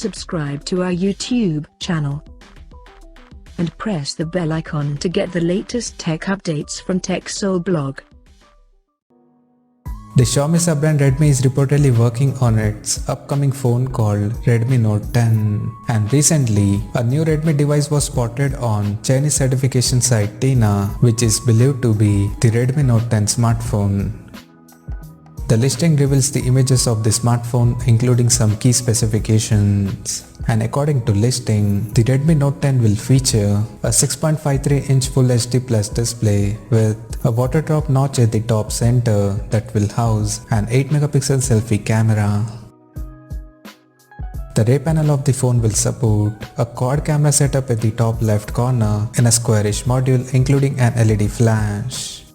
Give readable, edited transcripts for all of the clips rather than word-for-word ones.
subscribe to our YouTube channel and press the bell icon to get the latest tech updates from TechSole Blog. The Xiaomi sub-brand Redmi is reportedly working on its upcoming phone called Redmi Note 10. And recently, a new Redmi device was spotted on Chinese certification site Tina, which is believed to be the Redmi Note 10 smartphone. The listing reveals the images of the smartphone including some key specifications. And according to listing, the Redmi Note 10 will feature a 6.53-inch Full HD Plus display with a water drop notch at the top center that will house an 8-megapixel selfie camera. The rear panel of the phone will support a quad camera setup at the top left corner in a squarish module including an LED flash.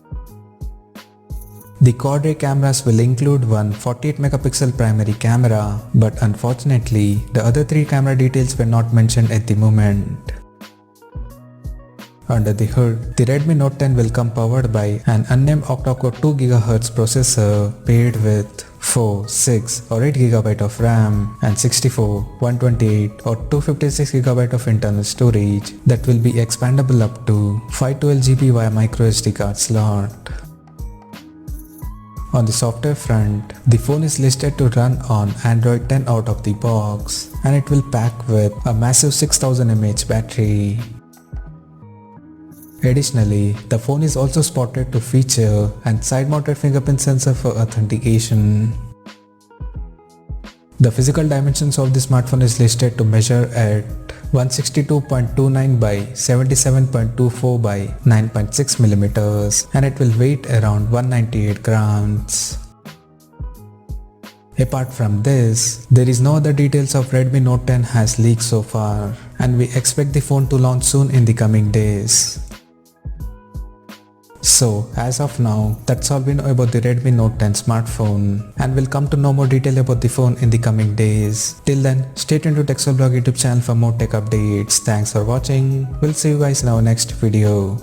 The quad rear cameras will include one 48-megapixel primary camera, but unfortunately, the other three camera details were not mentioned at the moment. Under the hood, the Redmi Note 10 will come powered by an unnamed octa-core 2GHz processor paired with 4, 6 or 8GB of RAM and 64, 128 or 256GB of internal storage that will be expandable up to 512GB via microSD card slot. On the software front, the phone is listed to run on Android 10 out of the box and it will pack with a massive 6000 mAh battery. Additionally, the phone is also spotted to feature an side-mounted fingerprint sensor for authentication. The physical dimensions of the smartphone is listed to measure at 162.29 by 77.24 by 9.6 millimeters and it will weight around 198 grams. Apart from this, there is no other details of Redmi Note 10 has leaked so far and we expect the phone to launch soon in the coming days. So, as of now, that's all we know about the Redmi Note 10 smartphone and we'll come to know more detail about the phone in the coming days. Till then, stay tuned to TechSole Blog YouTube channel for more tech updates. Thanks for watching. We'll see you guys in our next video.